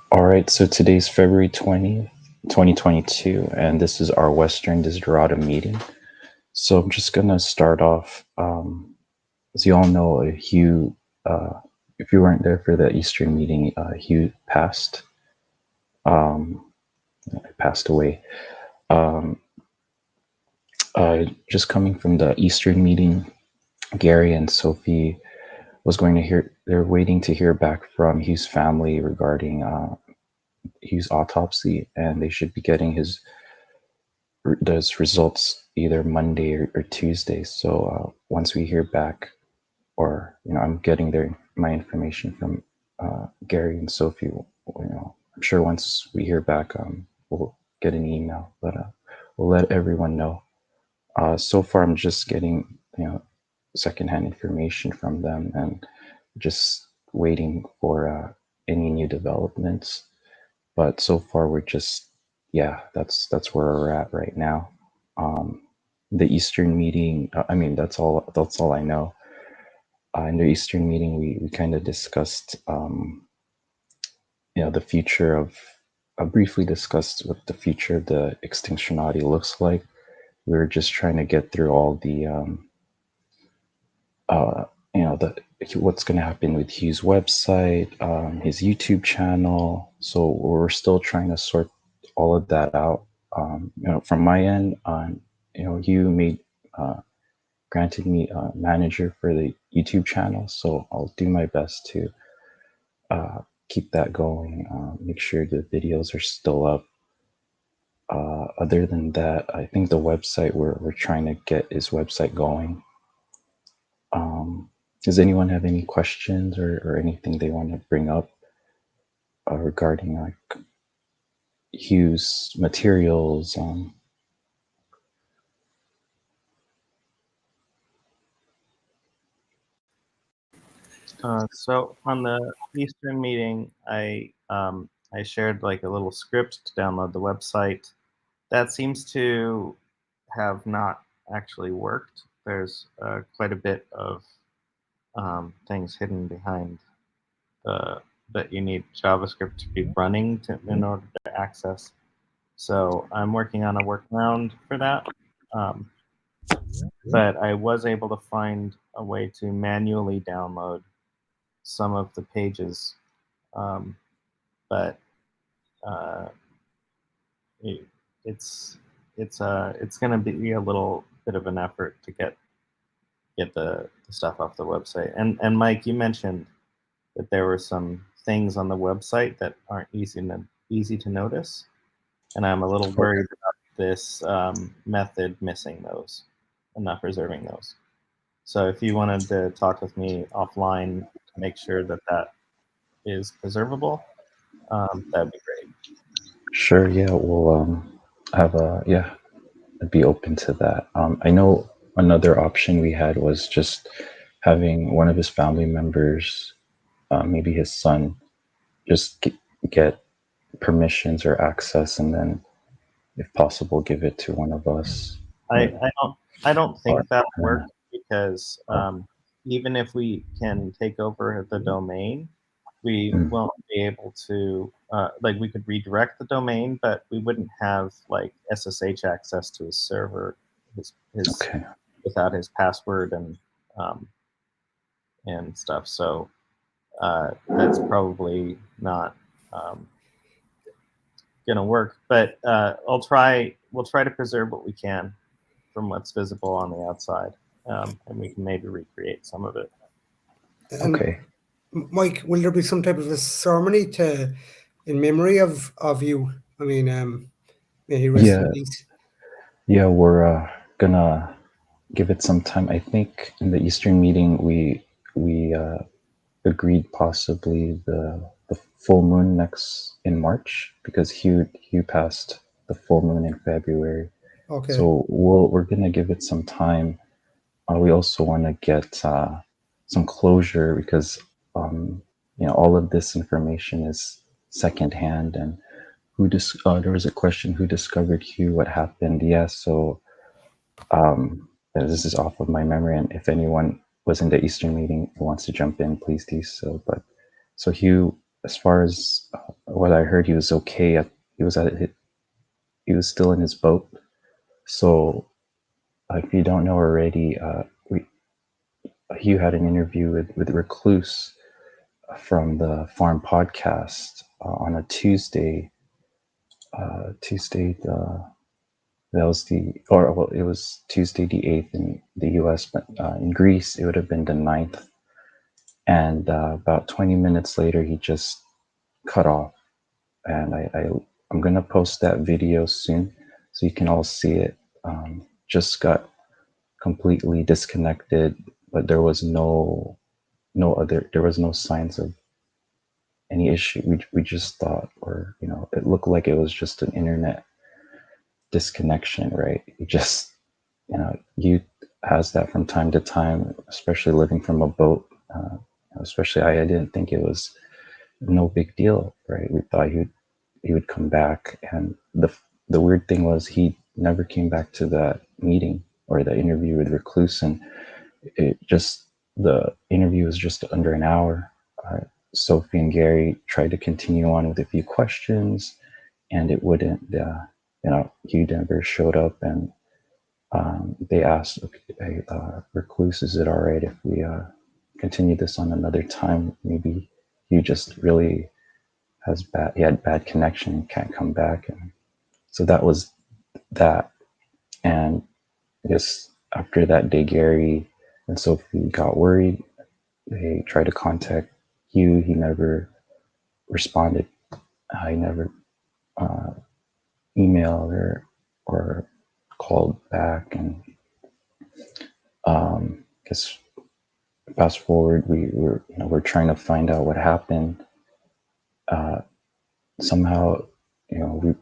All right, so today's February 20th, 2022, and this is our Western Desiderata meeting. So I'm just going to start off. As you all know, Hugh, if you weren't there for the Eastern meeting, Hugh passed away. Just coming from the Eastern meeting, Gary and Sophie they're waiting to hear back from Hugh's family regarding Hugh's autopsy, and they should be getting those results either Monday or Tuesday. So once we hear back, or I'm getting my information from Gary and Sophie. I'm sure once we hear back, we'll get an email, but we'll let everyone know. So far, I'm just getting secondhand information from them, and just waiting for any new developments. But so far, we're just that's where we're at right now. The Eastern meeting, that's all I know. In the Eastern meeting, we kind of discussed, the future of. I briefly discussed what the future of the Extinctionati looks like. We were just trying to get through all the, what's going to happen with Hugh's website, his YouTube channel. So we're still trying to sort all of that out. From my end, Hugh granted me a manager for the YouTube channel, so I'll do my best to keep that going, make sure the videos are still up. Other than that, I think the website, we're trying to get his website going. Does anyone have any questions or anything they want to bring up regarding like Hugh's materials? So on the Eastern meeting, I shared like a little script to download the website. That seems to have not actually worked. There's quite a bit of things hidden behind that you need JavaScript to be running in order to access. So I'm working on a workaround for that. But I was able to find a way to manually download some of the pages, but it's going to be a little bit of an effort to get the stuff off the website. And Mike, you mentioned that there were some things on the website that aren't easy to notice, and I'm a little worried about this method missing those and not preserving those. So if you wanted to talk with me offline to make sure that is preservable, that'd be great. Sure. Yeah. We'll I'd be open to that. I know another option we had was just having one of his family members, maybe his son, just get permissions or access, and then, if possible, give it to one of us. I don't think that works, because even if we can take over the domain, we won't be able to we could redirect the domain, but we wouldn't have like SSH access to his server, without his password and stuff. So that's probably not gonna work. But we'll try to preserve what we can from what's visible on the outside. and we can maybe recreate some of it. And Okay. Mike, will there be some type of a ceremony in memory of you? I mean, may he rest in Yeah, peace. yeah, we're gonna give it some time. I think in the Eastern meeting we agreed possibly the full moon next in March because Hugh passed the full moon in February. Okay. So we're gonna give it some time. We also want to get some closure because um, all of this information is secondhand. And there was a question, who discovered Hugh, what happened? Yes. So this is off of my memory, and if anyone was in the Eastern meeting who wants to jump in, please do so. But so Hugh, as far as what I heard, he was okay. He was he was still in his boat. So if you don't know already, Hugh had an interview with Recluse from the Farm Podcast on a Tuesday. Tuesday, that was it was Tuesday the 8th in the US, but in Greece, it would have been the 9th. And about 20 minutes later, he just cut off. And I'm going to post that video soon so you can all see it. Just got completely disconnected, but there was no signs of any issue. We just thought, or it looked like it was just an internet disconnection, right? You has that from time to time, especially living from a boat. Especially I didn't think it was no big deal, right? We thought he would come back, and the weird thing was he never came back to that meeting or the interview with Recluse, and it just the interview was just under an hour. Sophie and Gary tried to continue on with a few questions, and it wouldn't. He never showed up, and they asked, okay, Recluse, is it all right if we continue this on another time? Maybe he just really he had bad connection and can't come back. And so that was that. And I guess after that day, Gary and Sophie got worried. They tried to contact Hugh. He never responded. He never uh, emailed or called back. And I guess fast forward, we're trying to find out what happened. Somehow, we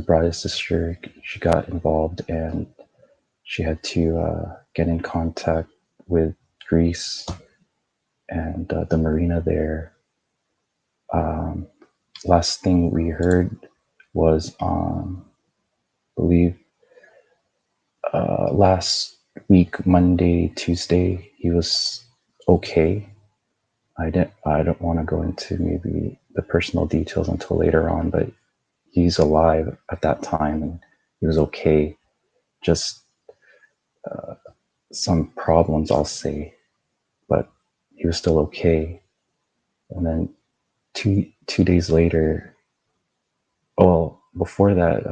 brought his sister. She got involved, and she had to get in contact with Greece and the marina there. Last thing we heard was on, I believe, last week, Monday, Tuesday, he was okay. I don't want to go into maybe the personal details until later on, but he's alive at that time and he was okay. Just some problems, I'll say, but he was still okay. And then two days later, well, before that,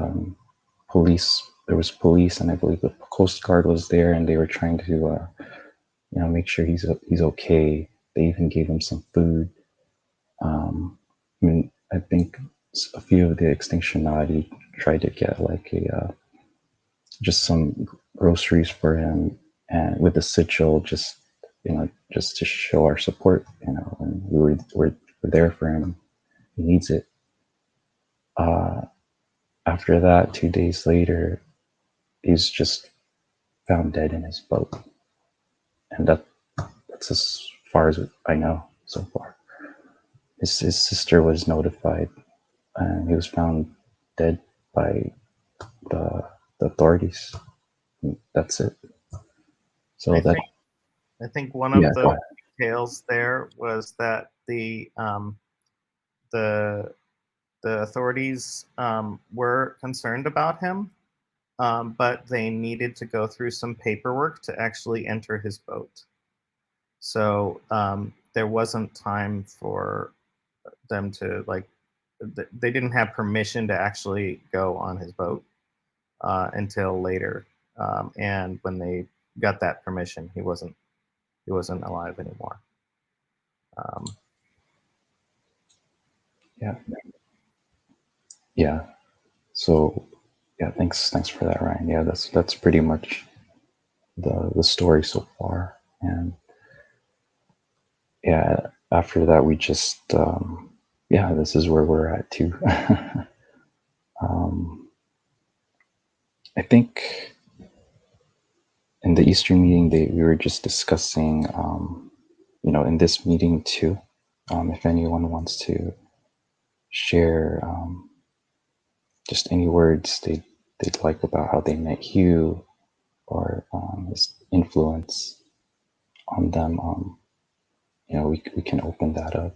there was police, and I believe the Coast Guard was there, and they were trying to, make sure he's okay. They even gave him some food. I think a few of the Extinctionati tried to get like just some groceries for him, and with the sigil, just to show our support, and we're there for him. He needs it. After that, 2 days later, he's just found dead in his boat, and that's as far as I know so far. His sister was notified, and he was found dead by the, the authorities. That's it. So I that think I think one yeah, of go the ahead. details there was that the the authorities were concerned about him, but they needed to go through some paperwork to actually enter his boat. So there wasn't time for them to they didn't have permission to actually go on his boat until later. And when they got that permission. He wasn't alive anymore. Yeah. Yeah. So yeah, thanks for that, Ryan. Yeah, that's pretty much the story so far. And yeah, after that we just yeah, this is where we're at too. I think in the Eastern meeting we were just discussing in this meeting too, if anyone wants to share just any words they'd like about how they met Hugh, or his influence on them, we can open that up.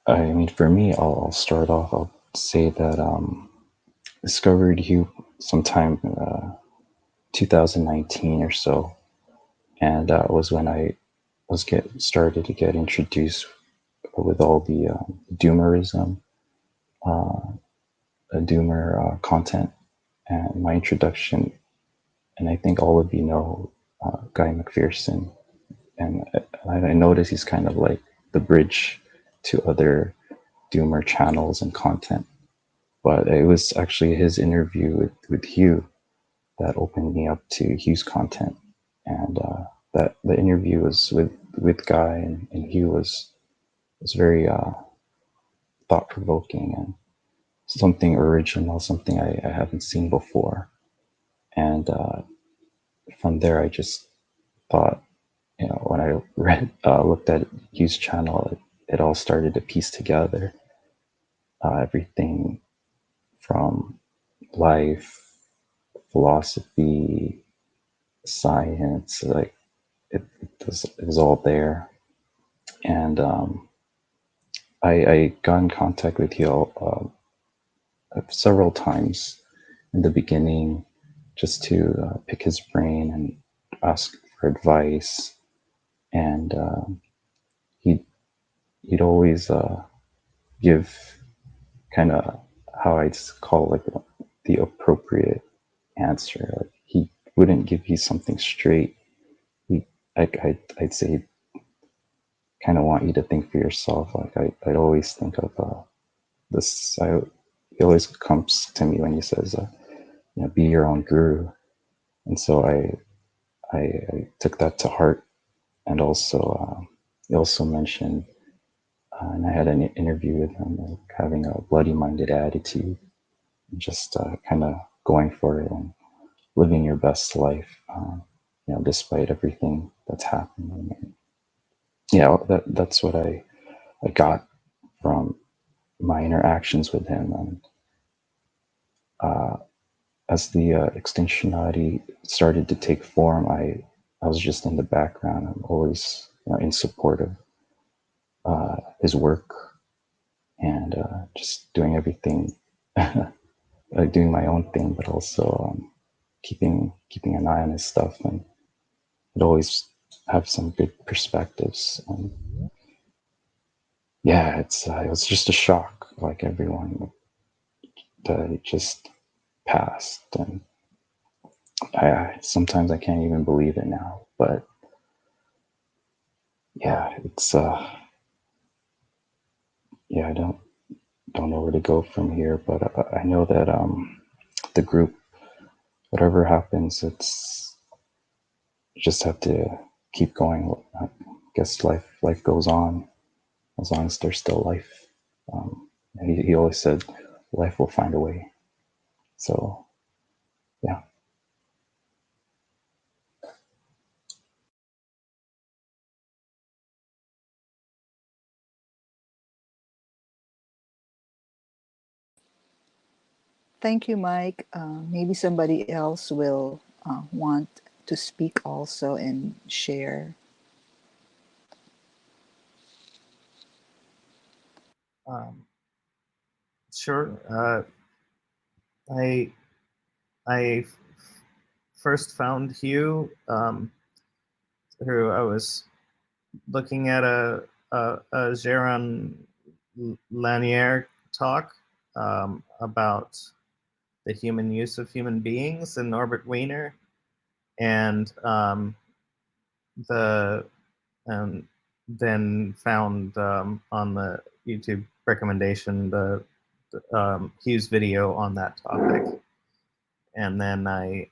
I mean, for me, I'll start off. I'll say that discovered Hugh sometime 2019 or so, and was when I started to get introduced with all the doomerism, doomer content, and my introduction. And I think all of you know Guy McPherson, and I notice he's kind of like the bridge to other doomer channels and content. But it was actually his interview with Hugh that opened me up to Hugh's content, and that the interview was with Guy, and Hugh was very thought provoking and something original, something I haven't seen before. And from there, I just thought, when I looked at Hugh's channel, it all started to piece together. Everything from life, philosophy, science, like it was all there. And I got in contact with Hugh several times in the beginning, just to pick his brain and ask for advice. And he'd always give kind of how I'd call like the appropriate answer. Like, he wouldn't give you something straight. I'd say kind of want you to think for yourself. Like I'd always think of this. He always comes to me when he says, "Be your own guru," and so I took that to heart. And also, he also mentioned, and I had an interview with him, like having a bloody-minded attitude, just kind of going for it and living your best life, despite everything that's happening. And yeah, that's what I got from my interactions with him. And as the Extinctionati started to take form, I was just in the background. I'm always in support of his work, and just doing everything, doing my own thing, but also keeping an eye on his stuff, and it always have some good perspectives. And yeah, it was just a shock, like everyone, that it just passed. And I sometimes I can't even believe it now. But yeah, it's yeah, I don't know where to go from here. But I know that the group, whatever happens, it's just have to keep going. I guess life goes on as long as there's still life. He always said life will find a way. So yeah. Thank you, Mike. Maybe somebody else will want to speak also and share. Sure. I first found Hugh through, I was looking at a Jaron Lanier talk about human use of human beings and Norbert Wiener, and then found on the YouTube recommendation the Hughes video on that topic, and then I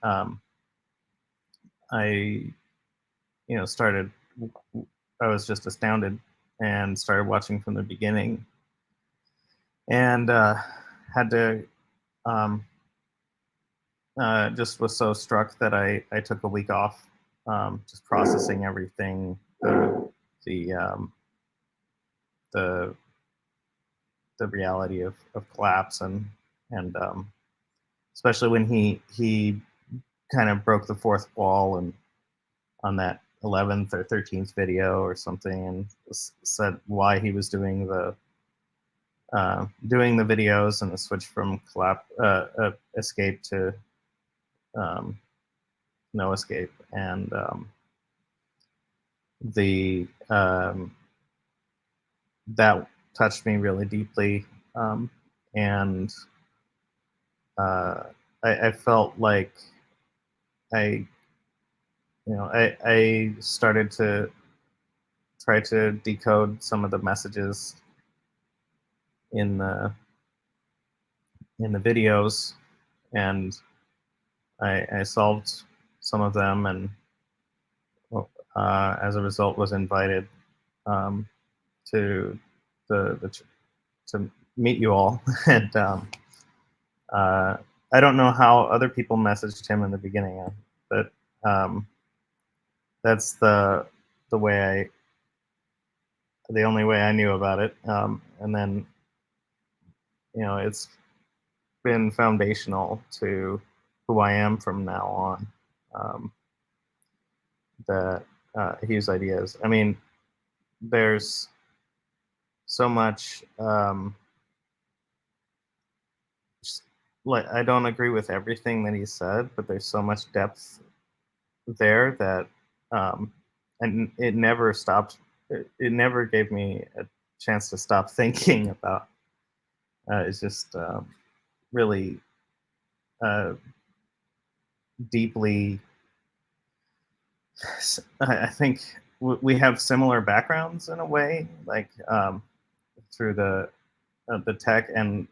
started. I was just astounded and started watching from the beginning, and had to just was so struck that I took a week off, just processing everything, the reality of collapse, and especially when he kind of broke the fourth wall and on that 11th or 13th video or something, and said why he was doing the videos, and the switch from escape to no escape, and that touched me really deeply, and I felt like I started to try to decode some of the messages in the videos, and I solved some of them, and as a result was invited to to meet you all. And I don't know how other people messaged him in the beginning, but that's the only way I knew about it, and then it's been foundational to who I am from now on. That Hughes ideas. I mean, there's so much. Like, I don't agree with everything that he said, but there's so much depth there that, and it never stopped. It never gave me a chance to stop thinking about. It's just really deeply. I think we have similar backgrounds in a way, like through the tech, and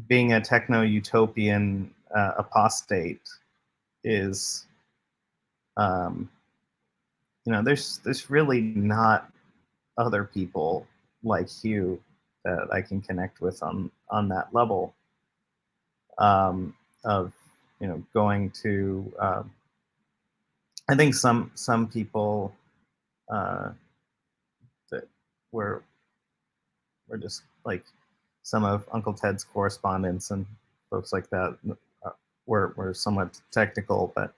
being a techno utopian apostate is, there's really not other people like Hugh that I can connect with on that level, of going to. I think some people that were just like some of Uncle Ted's correspondents and folks like that were somewhat technical, but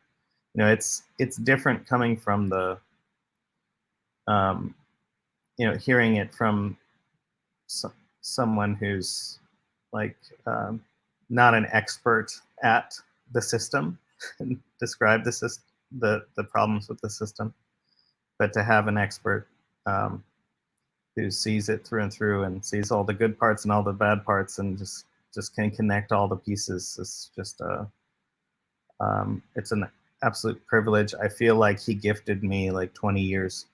it's different coming from the hearing it from someone who's like not an expert at the system and describe the problems with the system, but to have an expert who sees it through and through and sees all the good parts and all the bad parts and just can connect all the pieces. It's just it's an absolute privilege. I feel like he gifted me like 20 years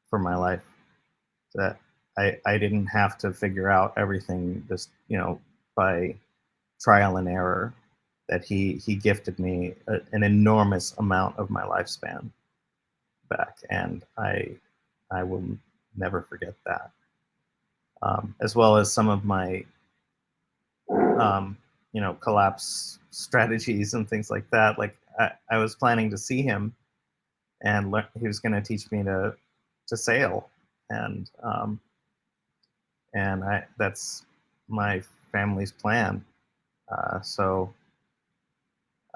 for my life that I didn't have to figure out everything just by trial and error. That he gifted me an enormous amount of my lifespan back, and I will never forget that. As well as some of my collapse strategies and things like that. Like I was planning to see him, and he was going to teach me to sail, and that's my family's plan. So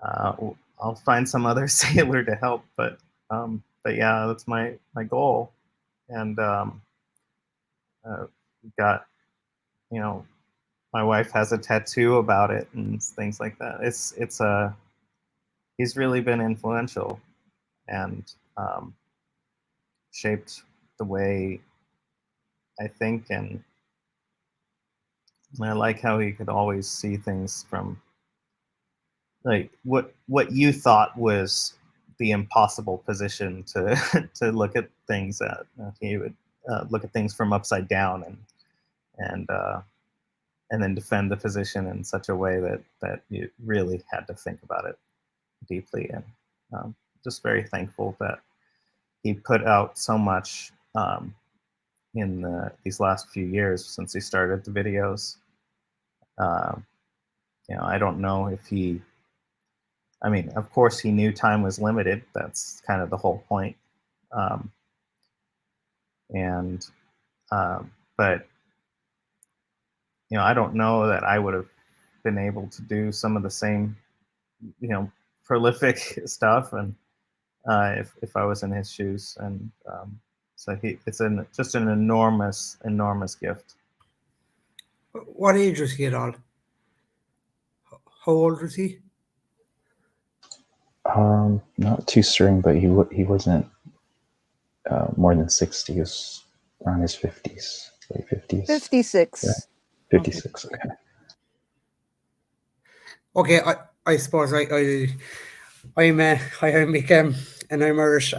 I'll find some other sailor to help, but yeah, that's my goal. And got my wife has a tattoo about it and things like that. It's he's really been influential and shaped the way I think and And I like how he could always see things from like what you thought was the impossible position to to look at things at. He would look at things from upside down and and then defend the position in such a way that you really had to think about it deeply. And just very thankful that he put out so much in these last few years since he started the videos. I don't know if he. I mean, of course, he knew time was limited. That's kind of the whole point. Um, and but I don't know that I would have been able to do some of the same, prolific stuff, and if I was in his shoes. And so it's just an enormous, enormous gift. What age was he at all? How old was he? Not too certain, but he wasn't more than 60. He was around his 50s, late 50s. 56. 56. Okay. Okay, I suppose I'm and I'm Irish.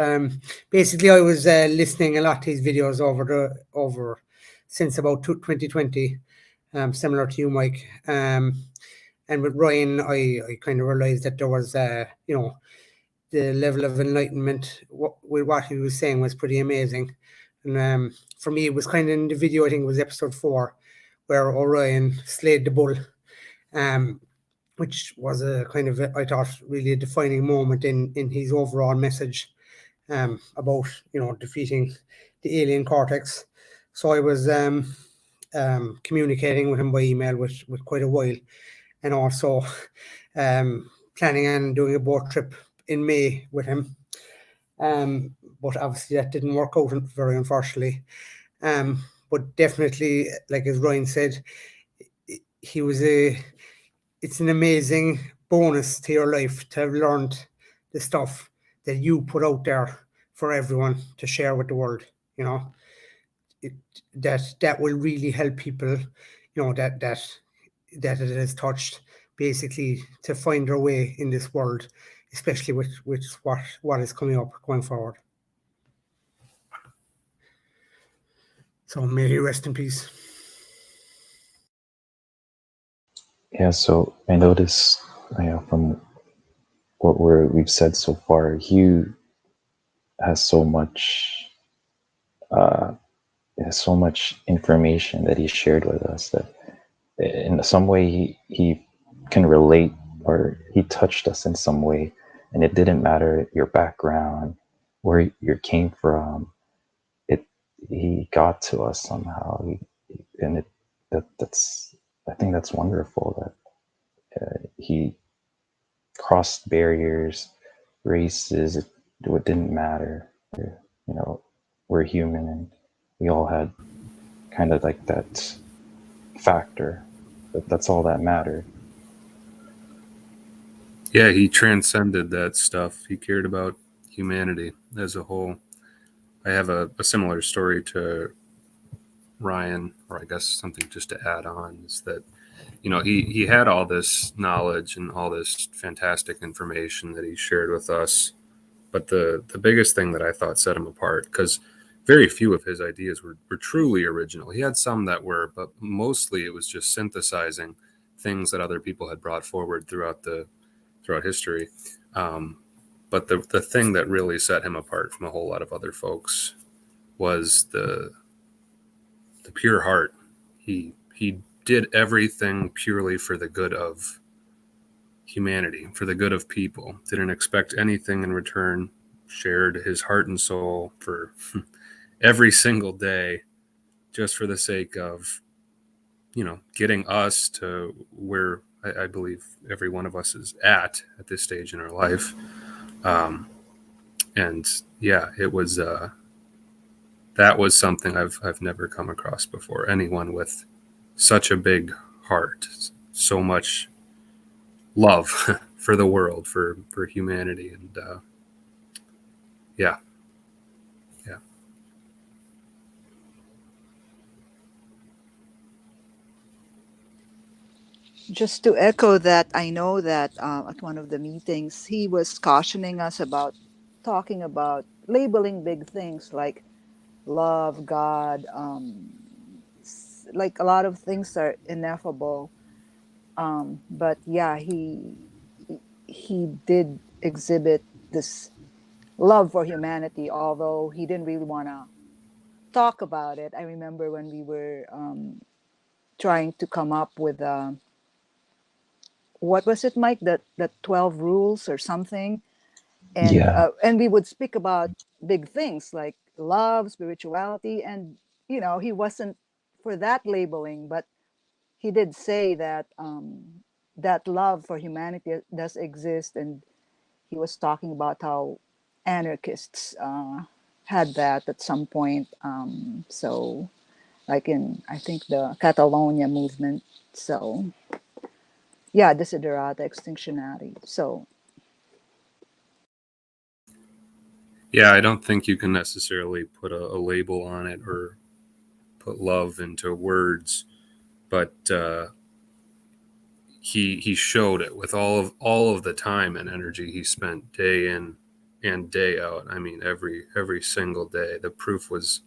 Basically, I was listening a lot to his videos over since about 2020. Similar to you, Mike. And with Ryan, I kind of realized that there was the level of enlightenment with what he was saying was pretty amazing. And for me, it was kind of in the video. I think it was episode 4, where Orion slayed the bull. Which was a kind of, I thought, really a defining moment in his overall message about, defeating the alien cortex. So I was communicating with him by email with quite a while, and also planning on doing a boat trip in May with him. But obviously that didn't work out, very unfortunately. But definitely, like as Ryan said, it's an amazing bonus to your life to have learned the stuff that you put out there for everyone to share with the world. That will really help people. That it has touched, basically, to find their way in this world, especially with what is coming up going forward. So may he rest in peace. Yeah, so I noticed, from what we've said so far, Hugh has so much information that he shared with us that in some way he can relate, or he touched us in some way, and it didn't matter your background, where you came from. He got to us somehow. That's I think that's wonderful that he crossed barriers, races. It didn't matter. We're human, and we all had kind of like that factor. That's all that mattered. Yeah, he transcended that stuff. He cared about humanity as a whole. I have a similar story to Ryan, or I guess something just to add on, is that he had all this knowledge and all this fantastic information that he shared with us, but the biggest thing that I thought set him apart, because very few of his ideas were truly original. He had some that were, but mostly it was just synthesizing things that other people had brought forward throughout history. But the thing that really set him apart from a whole lot of other folks was the pure heart. He did everything purely for the good of humanity, for the good of people. Didn't expect anything in return. Shared his heart and soul for every single day, just for the sake of getting us to where I believe every one of us is at this stage in our life. And yeah, it was that was something I've never come across before. Anyone with such a big heart, so much love for the world, for humanity, and yeah. Just to echo that, I know that at one of the meetings, he was cautioning us about talking about labeling big things like love, God, like a lot of things are ineffable. But yeah, he did exhibit this love for humanity, although he didn't really want to talk about it. I remember when we were trying to come up with what was it, Mike? The 12 rules or something, Yeah, and we would speak about big things like love, spirituality, and he wasn't for that labeling, but he did say that that love for humanity does exist, and he was talking about how anarchists had that at some point. So, like in I think the Catalonia movement. So, yeah, Desiderata Extinctionati. So, Yeah, I don't think you can necessarily put a label on it or put love into words, but he showed it with all of the time and energy he spent day in and day out. I mean, every single day. The proof was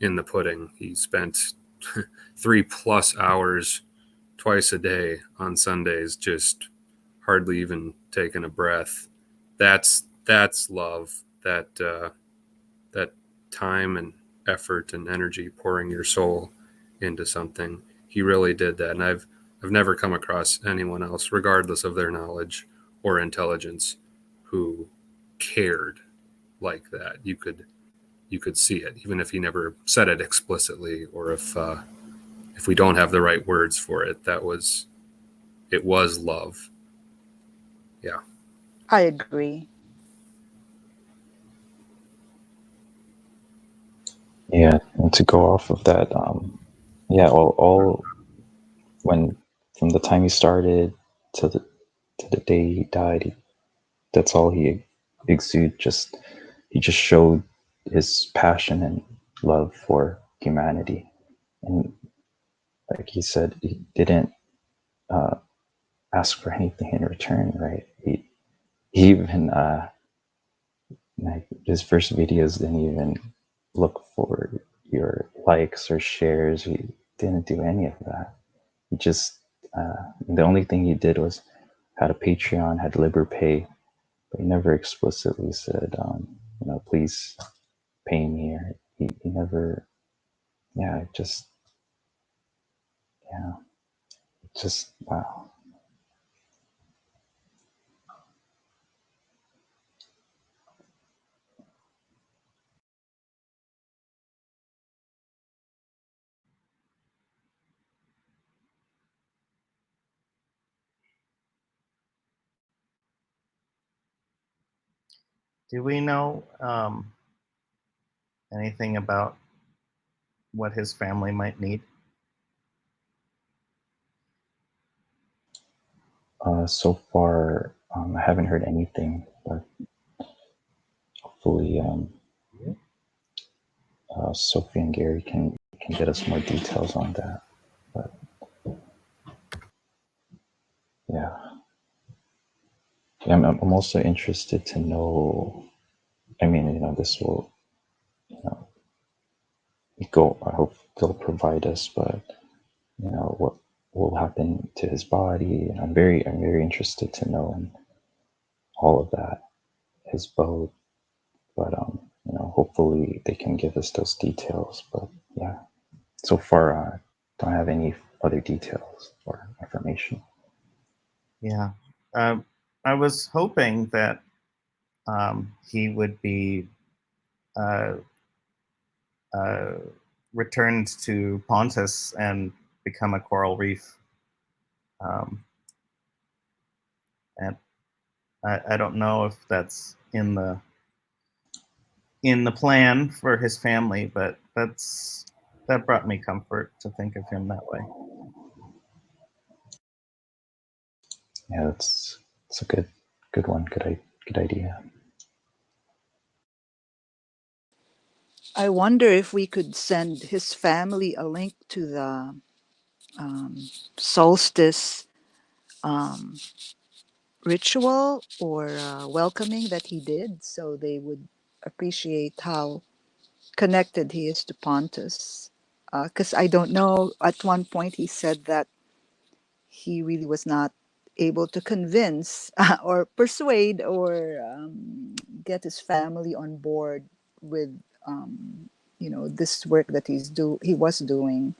in the pudding. He spent 3+ hours twice a day on Sundays, just hardly even taking a breath. That's love. That time and effort and energy, pouring your soul into something. He really did that, and I've never come across anyone else, regardless of their knowledge or intelligence, who cared like that. You could see it, even if he never said it explicitly, or if we don't have the right words for it. It was love. Yeah. I agree. yeah. And to go off of that, yeah, all when from the time he started to the day he died, that's all he exuded. He just showed his passion and love for humanity, and like he said, he didn't uh, ask for anything in return, right? He even like his first videos didn't even look for your likes or shares. He didn't do any of that. He just the only thing he did was had a Patreon, had LiberPay, but he never explicitly said, please pay me. Or he never, yeah, yeah, just wow. Do we know anything about what his family might need? So far, I haven't heard anything, but hopefully, Sophie and Gary can get us more details on that. But yeah, yeah, I'm also interested to know. I mean, this will, you know, go. I hope they'll provide us, but what will happen to his body. And I'm very interested to know and all of that, his boat. But hopefully they can give us those details. But yeah, so far don't have any other details or information. Yeah. I was hoping that he would be uh, uh, returned to Pontus and become a coral reef. And I don't know if that's in the plan for his family, but that brought me comfort to think of him that way. Yeah, it's a good one. Good idea. I wonder if we could send his family a link to the solstice um, ritual or welcoming that he did, so they would appreciate how connected he is to Pontus. Because I don't know, at one point he said that he really was not able to convince or persuade or get his family on board with this work that he was doing.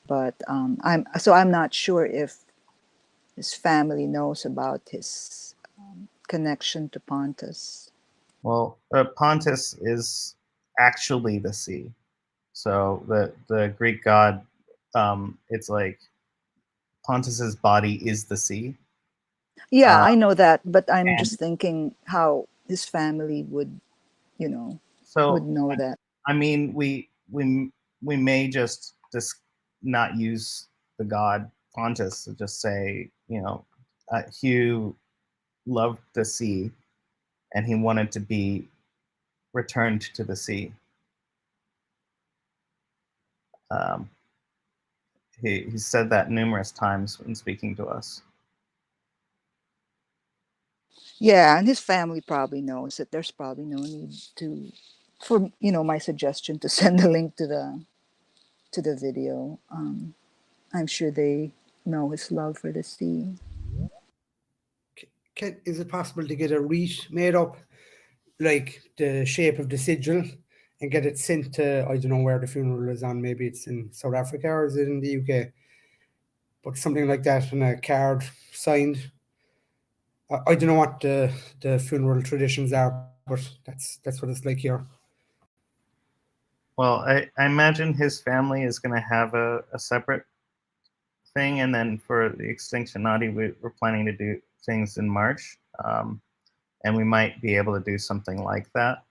But I'm not sure if his family knows about his connection to Pontus. Well, Pontus is actually the sea. So the Greek god, it's like Pontus's body is the sea. Yeah, Uh, I know that, but I'm and just thinking how his family would, would so, know that. I mean, we may just not use the god Pontus to just say, Hugh loved the sea and he wanted to be returned to the sea. Um, he said that numerous times when speaking to us. Yeah, and his family probably knows that there's probably no need for my suggestion to send a link to the video. I'm sure they know his love for the sea. Is it possible to get a wreath made up like the shape of the sigil and get it sent to, I don't know where the funeral is on, maybe it's in South Africa or is it in the UK? But something like that in a card signed. I don't know what the funeral traditions are, but that's what it's like here. Well, I imagine his family is going to have a separate thing, and then for the Extinctionati, we're planning to do things in March, and we might be able to do something like that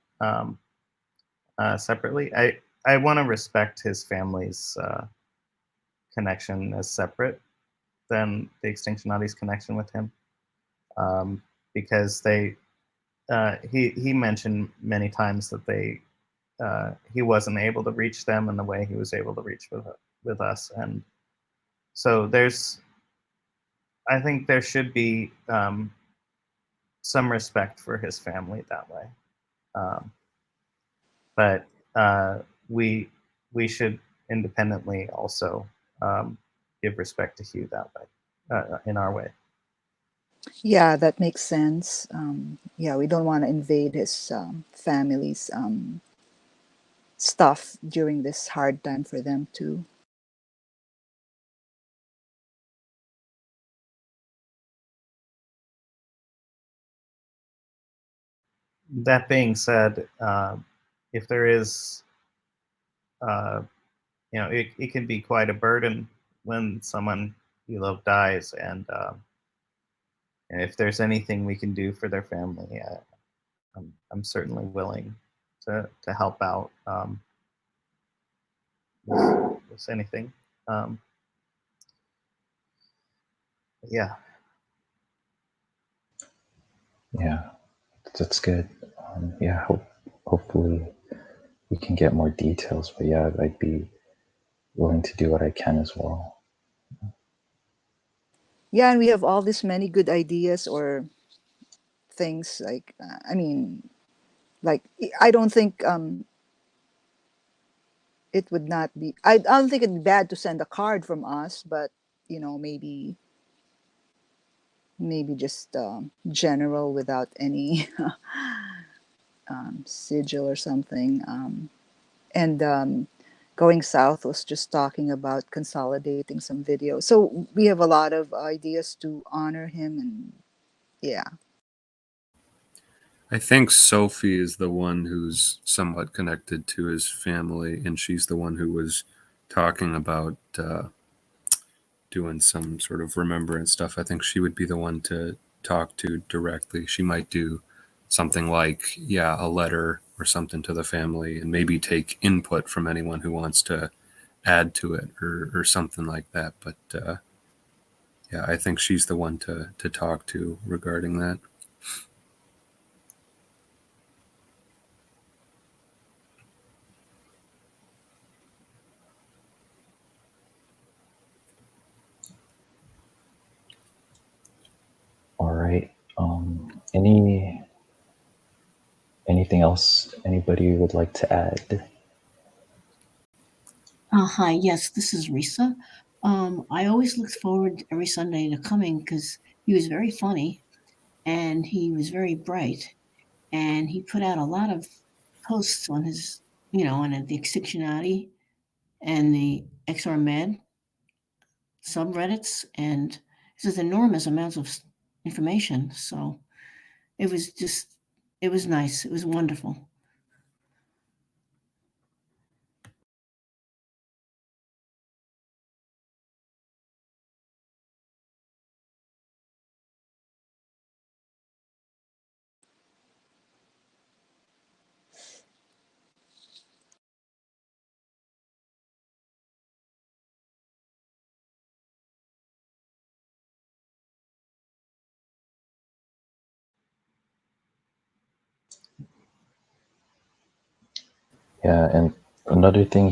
separately. I want to respect his family's connection as separate than the Extinctionati's connection with him, because he mentioned many times that he wasn't able to reach them in the way he was able to reach with us, and so I think there should be some respect for his family that way, but we should independently also give respect to Hugh that way, in our way. Yeah, that makes sense. Yeah, we don't want to invade his family's stuff during this hard time for them too. That being said, if there is, uh, it can be quite a burden when someone you love dies, and if there's anything we can do for their family, I'm certainly willing to help out with anything. Um, yeah. Yeah, that's good. Yeah, hopefully we can get more details. But yeah, I'd be willing to do what I can as well. Yeah, and we have all these many good ideas or things like like I don't think it would not be. I don't think it'd be bad to send a card from us, but maybe just general without any sigil or something. And Going South was just talking about consolidating some videos. So we have a lot of ideas to honor him, and yeah. I think Sophie is the one who's somewhat connected to his family, and she's the one who was talking about doing some sort of remembrance stuff. I think she would be the one to talk to directly. She might do something like, yeah, a letter or something to the family, and maybe take input from anyone who wants to add to it or something like that. But yeah, I think she's the one to talk to regarding that. Anything else anybody would like to add? Hi, yes, this is Risa. I always looked forward every Sunday to coming because he was very funny and he was very bright, and he put out a lot of posts on his, on the Extinctionati and the XR Med subreddits, and just enormous amounts of information. So it was just, it was nice. It was wonderful. Yeah, and another thing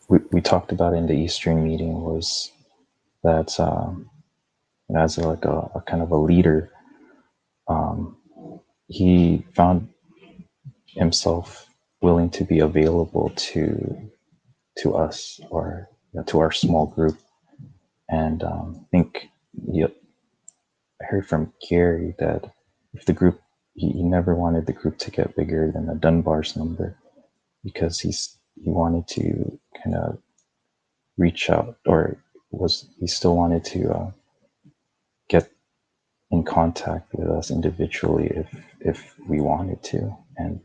we talked about in the Eastern meeting was that as like a kind of a leader, he found himself willing to be available to us, or to our small group. And I think I heard from Gary that if the group, he never wanted the group to get bigger than the Dunbar's number, because he wanted to kind of reach out, or he still wanted to get in contact with us individually if we wanted to. And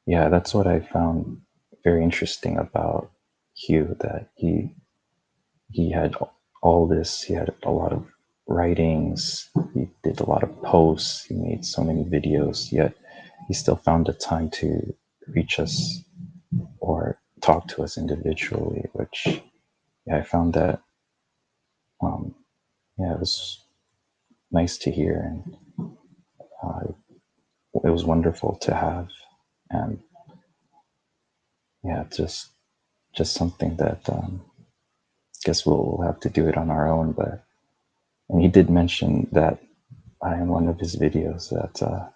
yeah, that's what I found very interesting about Hugh, that he had all this. He had a lot of writings. He did a lot of posts. He made so many videos. Yet he still found the time to reach us or talk to us individually. Which, yeah, I found that yeah, it was nice to hear, and it was wonderful to have. And yeah, just something that guess we'll have to do it on our own. But and he did mention that in one of his videos that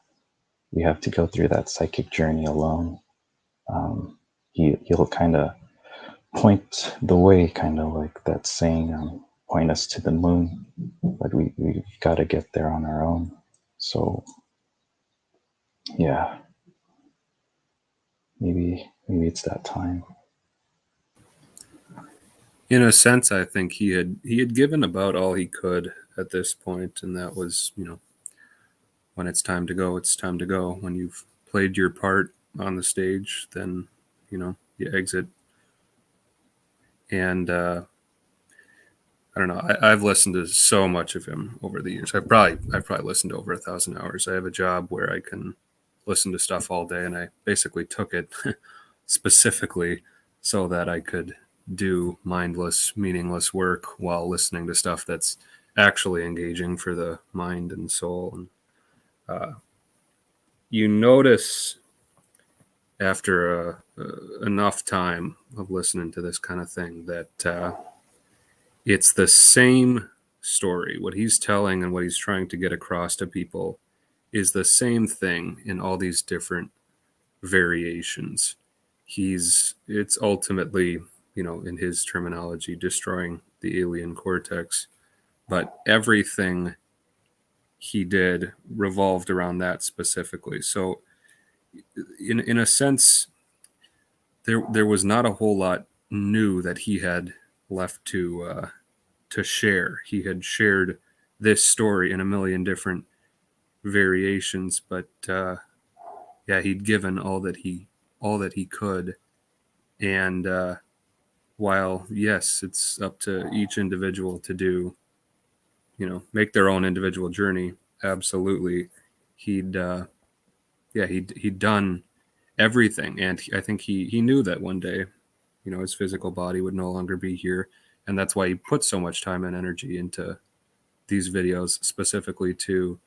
we have to go through that psychic journey alone. He'll kind of point the way, kind of like that saying, point us to the moon, but we've got to get there on our own. So yeah, maybe it's that time. In a sense, I think he had given about all he could at this point, and that was, when it's time to go, it's time to go. When you've played your part on the stage, then you exit. And I don't know. I've listened to so much of him over the years. I've probably listened to over 1,000 hours. I have a job where I can listen to stuff all day, and I basically took it specifically so that I could do mindless, meaningless work while listening to stuff that's actually engaging for the mind and soul. And you notice after enough time of listening to this kind of thing that it's the same story. What he's telling and what he's trying to get across to people is the same thing in all these different variations. It's ultimately, in his terminology, destroying the alien cortex, but everything he did revolved around that specifically. So in a sense, there was not a whole lot new that he had left to share. He had shared this story in a million different variations, but yeah, he'd given all that he could. And while yes, it's up to each individual to do, make their own individual journey, absolutely, he'd he'd done everything, and I think he knew that one day, his physical body would no longer be here, and that's why he put so much time and energy into these videos specifically to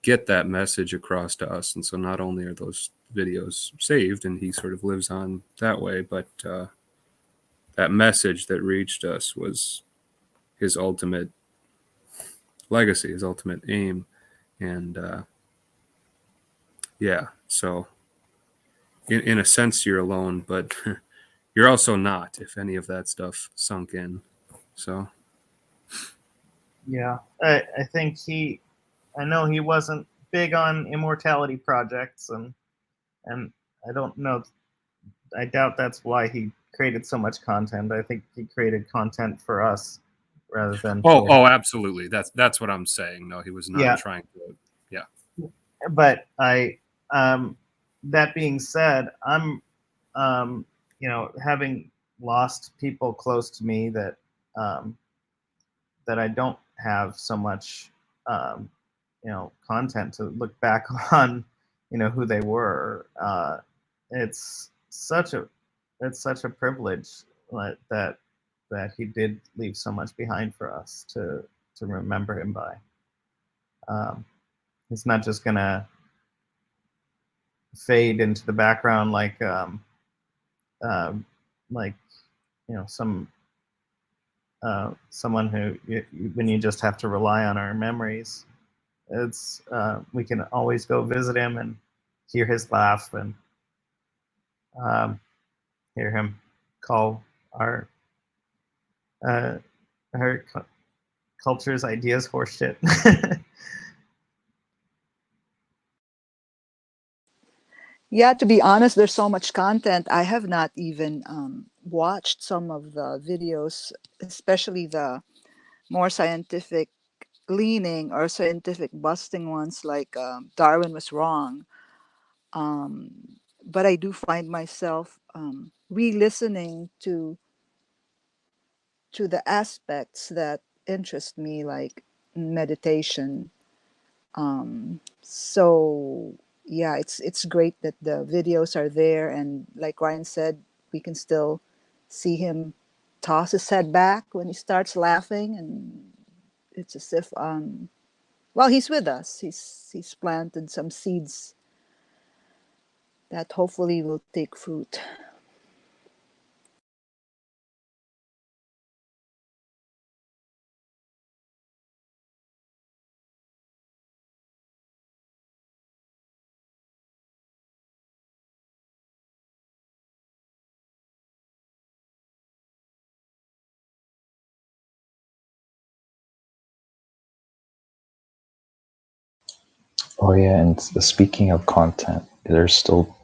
get that message across to us. And so not only are those videos saved and he sort of lives on that way, but that message that reached us was his ultimate legacy, his ultimate aim. And yeah, so in a sense you're alone, but you're also not if any of that stuff sunk in. So Yeah, I think I know he wasn't big on immortality projects, and I don't know. I doubt that's why he created so much content. I think he created content for us rather than for. oh, absolutely. That's what I'm saying. No, he was not Yeah, trying to. Yeah. but that being said, I'm, having lost people close to me um, that I don't have so much, um, content to look back on, who they were. It's such a, it's such a privilege that he did leave so much behind for us to remember him by. It's not just gonna fade into the background uh, like someone who when you just have to rely on our memories. It's we can always go visit him and hear his laugh and um, hear him call our uh, culture's ideas horseshit. Yeah, to be honest, there's so much content. I have not even watched some of the videos, especially the more scientific leaning or scientific busting ones, like Darwin was wrong. Um, but I do find myself re-listening to the aspects that interest me, like meditation. So yeah, it's great that the videos are there, and like Ryan said, we can still see him toss his head back when he starts laughing, and it's as if well, he's with us. He's planted some seeds that hopefully will take fruit. Oh yeah, and speaking of content, there's still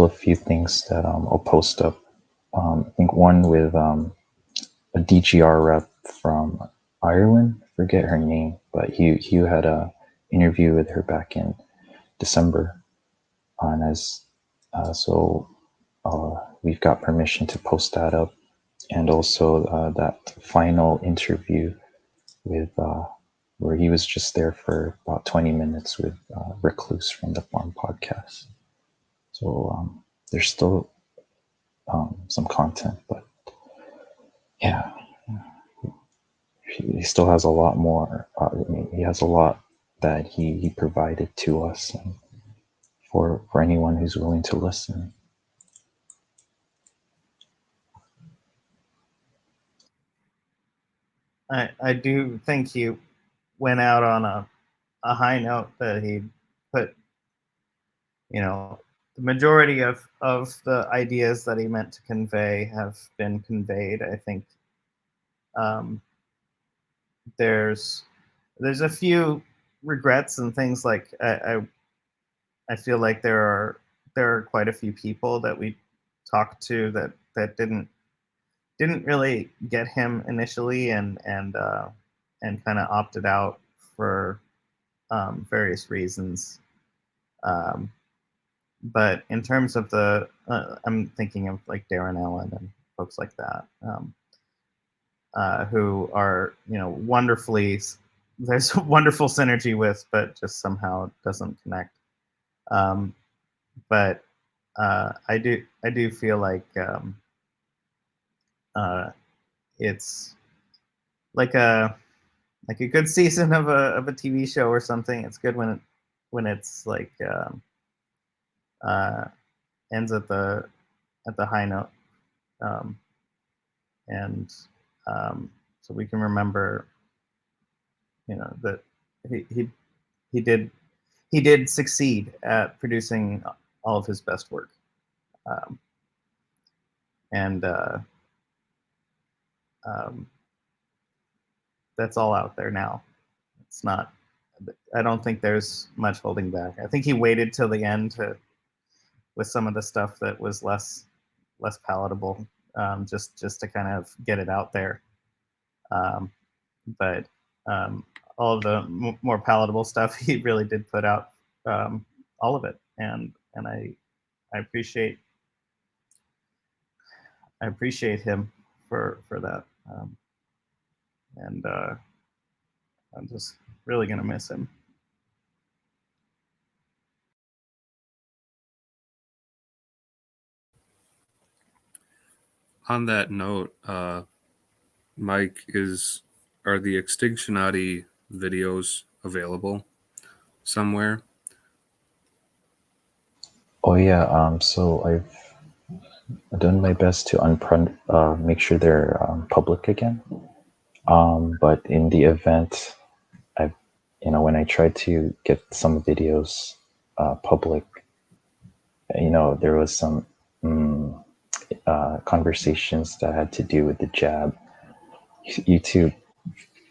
a few things that I'll post up. I think one with a DGR rep from Ireland. Forget her name, but he had a interview with her back in December, and as so we've got permission to post that up, and also that final interview with where he was just there for about 20 minutes with Recluse from the Farm Podcast. So there's still some content, but yeah, he still has a lot more. I mean, he has a lot that he provided to us, and for anyone who's willing to listen. I do think he went out on a high note that he put, the majority of the ideas that he meant to convey have been conveyed. I think um, there's a few regrets and things like I feel like there are quite a few people that we talked to that didn't really get him initially and kind of opted out for various reasons. Um, but in terms of I'm thinking of like Darren Allen and folks like that, who are wonderfully, there's wonderful synergy with, but just somehow doesn't connect. Um, but I do feel like uh, it's like a good season of a TV show or something. It's good when it's like uh, ends at the high note, um, and so we can remember, that he he did succeed at producing all of his best work, and that's all out there now. It's not. I don't think there's much holding back. I think he waited till the end with some of the stuff that was less palatable, just to kind of get it out there. But all of the more palatable stuff, he really did put out all of it, and I appreciate him for that, and I'm just really gonna miss him. On that note, Mike, are the Extinctionati videos available somewhere? Oh yeah. So I've done my best to make sure they're public again. But in the event, I've when I tried to get some videos public, there was some conversations that had to do with the jab. YouTube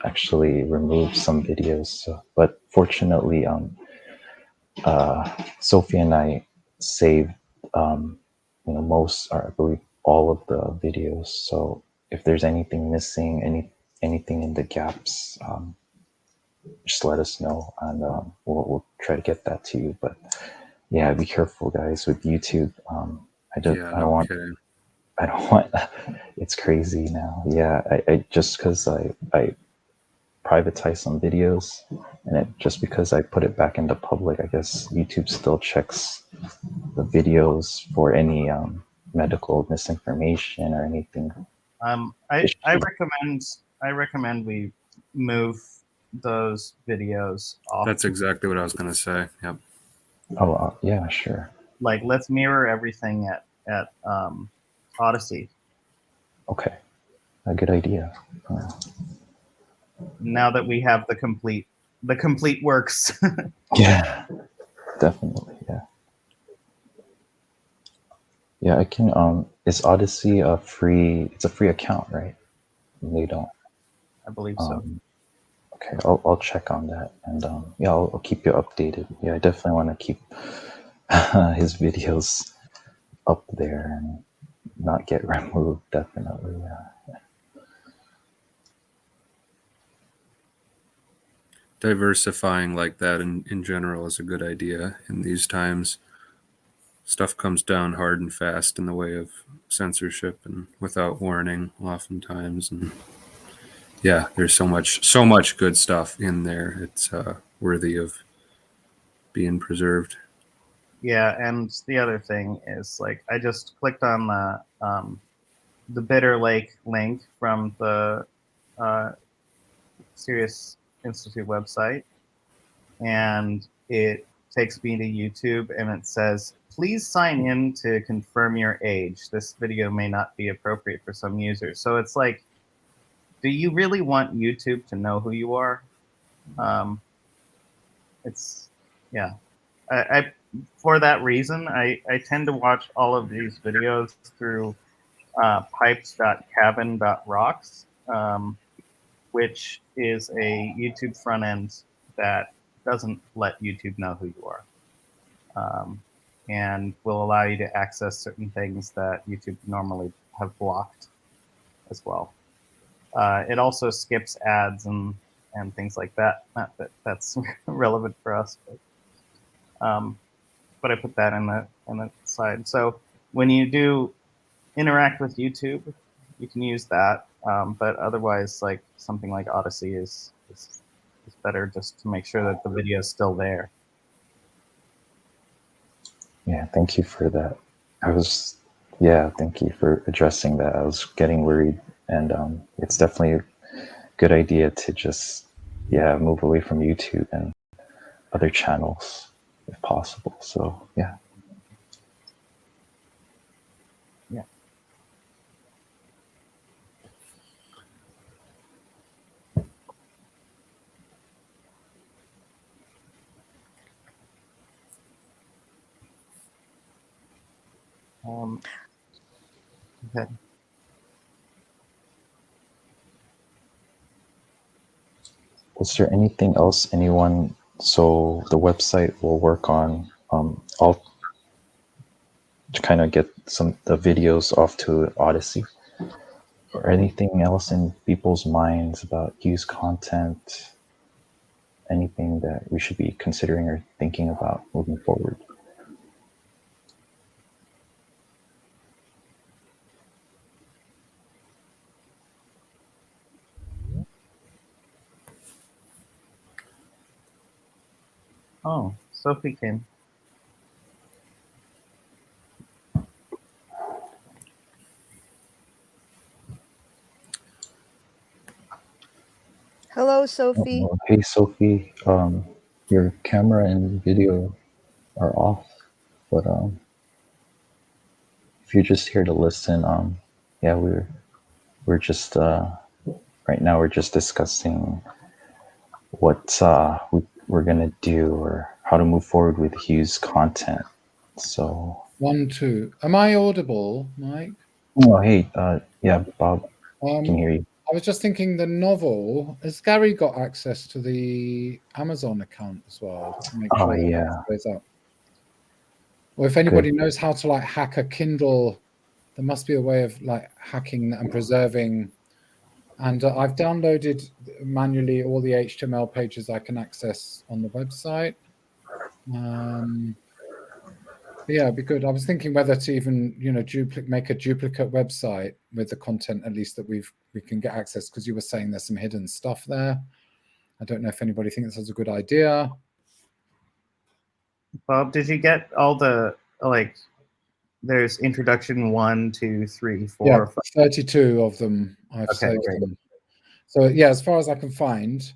actually removed some videos, but fortunately, Sophie and I saved most, or I believe all of the videos. So if there's anything missing, anything in the gaps, just let us know, and we'll try to get that to you. But yeah, be careful, guys, with YouTube. I don't want. Kidding. I don't want. It's crazy now. Yeah, I just because I privatize some videos, and just because I put it back into public, I guess YouTube still checks the videos for any medical misinformation or anything. I recommend we move those videos off. That's exactly what I was going to say. Yep. Oh yeah, sure. Like, let's mirror everything at Odyssey. Okay, a good idea. Now that we have the complete works. Yeah, definitely. Yeah. Yeah, I can. Is Odyssey a free? It's a free account, right? They don't. I believe so. Okay, I'll check on that, and yeah, I'll keep you updated. Yeah, I definitely want to keep his videos up there and not get removed. Definitely. Yeah. Diversifying like that in general is a good idea in these times. Stuff comes down hard and fast in the way of censorship and without warning oftentimes, and yeah, there's so much good stuff in there. It's worthy of being preserved. Yeah, and the other thing is, like, I just clicked on the Bitter Lake link from the Serious Institute website, and it takes me to YouTube, and it says, please sign in to confirm your age. This video may not be appropriate for some users. So it's like, do you really want YouTube to know who you are? It's, yeah. I for that reason, I tend to watch all of these videos through pipes.cabin.rocks, which is a YouTube front end that doesn't let YouTube know who you are, and will allow you to access certain things that YouTube normally have blocked as well. It also skips ads and things like that. Not that that's relevant for us, but I put that in the side. So when you do interact with YouTube, you can use that. But otherwise, like something like Odyssey is better, just to make sure that the video is still there. Yeah, thank you for that. Thank you for addressing that. I was getting worried, and it's definitely a good idea to just move away from YouTube and other channels if possible. So yeah. Yeah. Okay. Was there anything else anyone? So the website will work on. I'll kind of get some the videos off to Odyssey. Or anything else in people's minds about Hugh's content? Anything that we should be considering or thinking about moving forward? Oh, Sophie came. Hello, Sophie. Hey, Sophie. Your camera and video are off, but if you're just here to listen, yeah, we're just right now we're just discussing what we're gonna do or how to move forward with Hugh's content. So, 1, 2. Am I audible, Mike? oh, hey, yeah, Bob, can hear you. I was just thinking the novel, has Gary got access to the Amazon account as well to make Oh, sure that yeah. it goes up? Or if anybody knows how to like hack a Kindle, there must be a way of like hacking and preserving. And I've downloaded manually all the HTML pages I can access on the website. Yeah, it'd be good. I was thinking whether to even, make a duplicate website with the content at least that we can get access, because you were saying there's some hidden stuff there. I don't know if anybody thinks that's a good idea. Bob, did you get all the there's introduction 1, 2, 3, 4, Yeah, 5. 32 of them. I've saved them. So yeah, as far as I can find,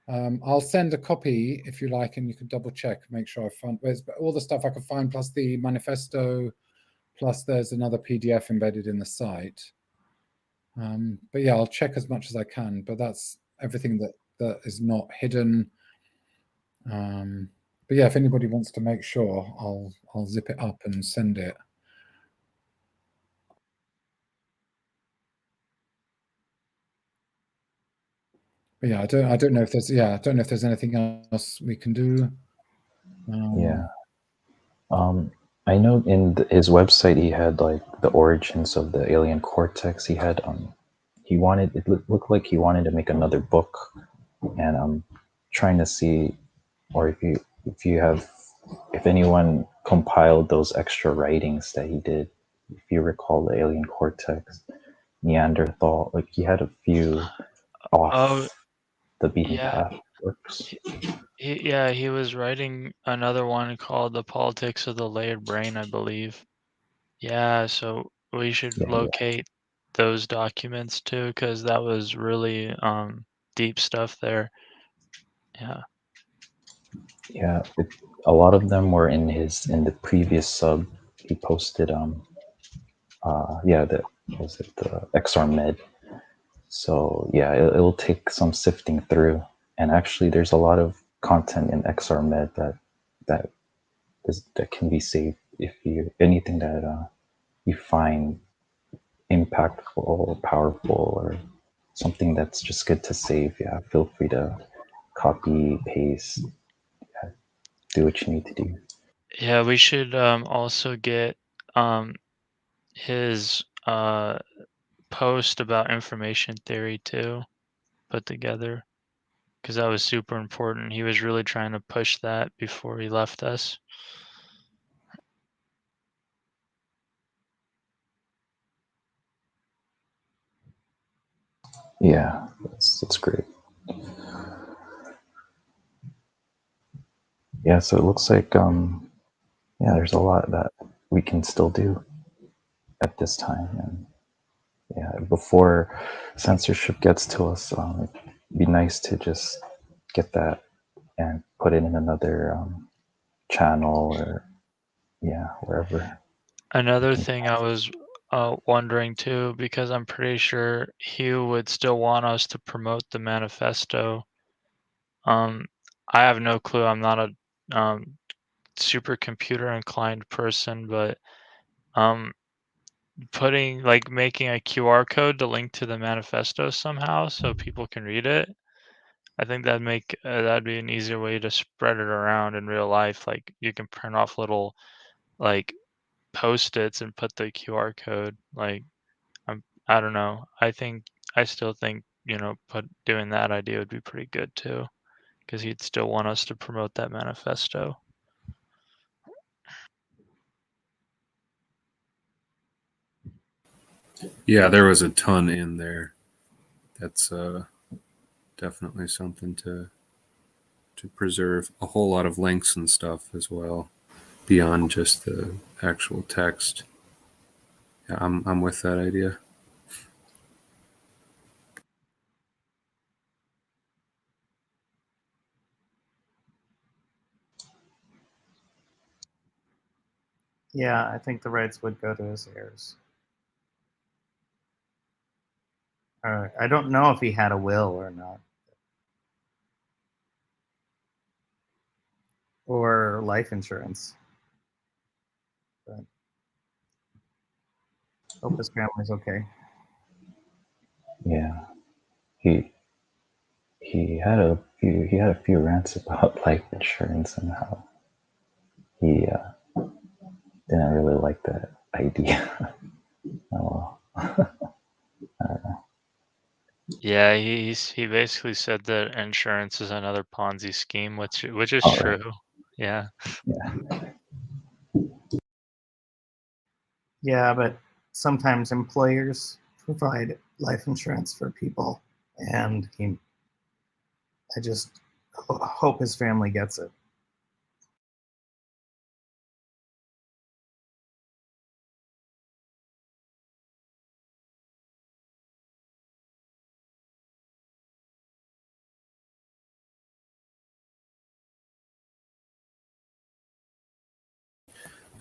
I'll send a copy if you like, and you can double check, make sure I found all the stuff I can find, plus the manifesto, plus there's another PDF embedded in the site. But yeah, I'll check as much as I can, but that's everything that is not hidden. But yeah, if anybody wants to make sure, I'll zip it up and send it. But yeah, I don't know if there's anything else we can do. Yeah. I know in his website he had like the origins of the alien cortex. He had looked like he wanted to make another book, and I'm trying to see, or if anyone compiled those extra writings that he did. If you recall the alien cortex, Neanderthal, like he had a few off the beaten path works. He was writing another one called The Politics of the Layered Brain, I believe. Yeah, so we should locate those documents too, because that was really deep stuff there. Yeah. Yeah, a lot of them were in the previous sub he posted. The XR Med. So yeah, it'll take some sifting through, and actually, there's a lot of content in XR Med that can be saved if anything that you find impactful or powerful or something that's just good to save. Yeah, feel free to copy, paste, do what you need to do. Yeah, we should also get his post about information theory too put together, because that was super important. He was really trying to push that before he left us. Yeah, that's great. Yeah, so it looks like there's a lot that we can still do at this time, and yeah, before censorship gets to us, it'd be nice to just get that and put it in another channel or wherever. Another thing I was wondering too, because I'm pretty sure Hugh would still want us to promote the manifesto. I have no clue. I'm not a super computer inclined person, but putting like making a QR code to link to the manifesto somehow so people can read it. I think that'd make that'd be an easier way to spread it around in real life. Like you can print off little like post-its and put the QR code. Like I don't know. I still think doing that idea would be pretty good too, because he'd still want us to promote that manifesto. Yeah, there was a ton in there. That's definitely something to preserve. A whole lot of links and stuff as well, beyond just the actual text. Yeah, I'm with that idea. Yeah, I think the rights would go to his heirs. I don't know if he had a will or not, or life insurance. But hope his family's okay. Yeah, he had a few rants about life insurance and how he didn't really like that idea. Oh, Yeah, he basically said that insurance is another Ponzi scheme, which is all right. true. Yeah. Yeah. Yeah, but sometimes employers provide life insurance for people, and I just hope his family gets it.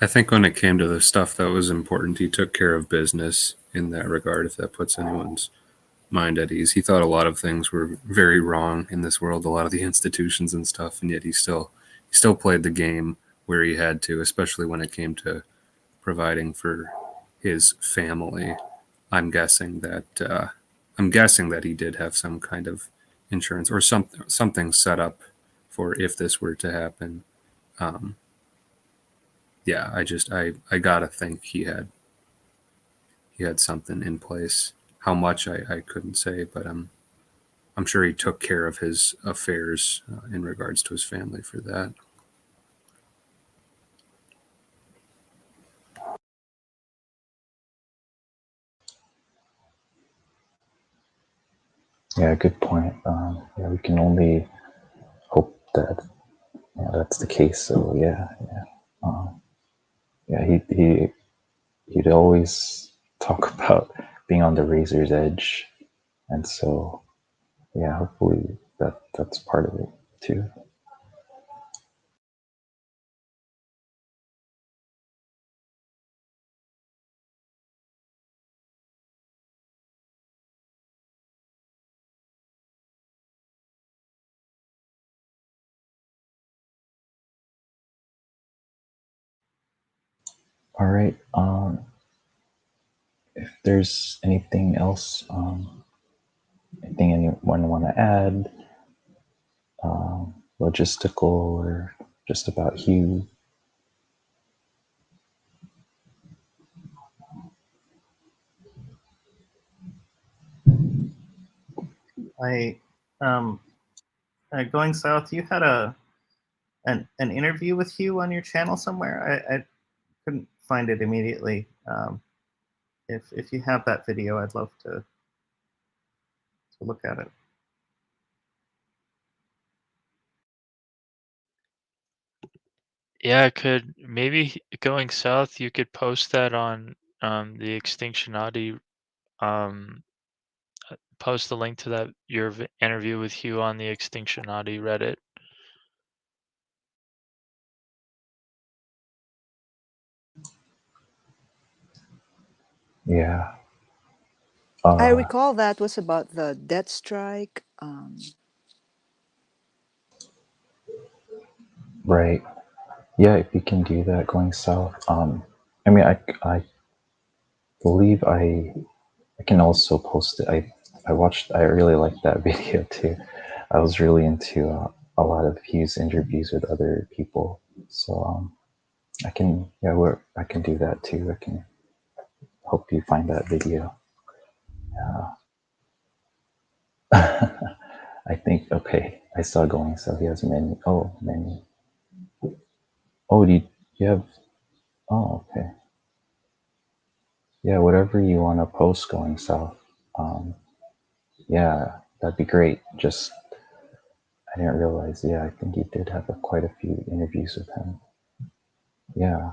I think when it came to the stuff that was important, he took care of business in that regard, if that puts anyone's mind at ease. He thought a lot of things were very wrong in this world, a lot of the institutions and stuff, and yet he still played the game where he had to, especially when it came to providing for his family. I'm guessing that he did have some kind of insurance or something set up for if this were to happen. Yeah, I gotta think he had something in place. How much I couldn't say, but I'm sure he took care of his affairs in regards to his family for that. Yeah, good point. Yeah, we can only hope that that's the case. So yeah, he'd always talk about being on the razor's edge, and so yeah, hopefully that's part of it too. All right. If there's anything else, anything anyone want to add, logistical or just about Hugh. Going south, you had an interview with Hugh on your channel somewhere. I couldn't find it immediately. If you have that video, I'd love to look at it. Yeah, maybe going south, you could post that on the Extinctionati, post the link to that your interview with Hugh on the Extinctionati Reddit. Yeah. I recall that was about the death strike. Right. Yeah, if you can do that going south. I mean, I believe I can also post it. I watched. I really liked that video too. I was really into a lot of his interviews with other people. So I can I can do that too. I can help you find that video. I think okay. I saw going. So he has many. Oh, many. Oh, you have? Oh, okay. Yeah, whatever you want to post going south. Um, yeah, that'd be great. Just I didn't realize. Yeah, I think you did have quite a few interviews with him. Yeah,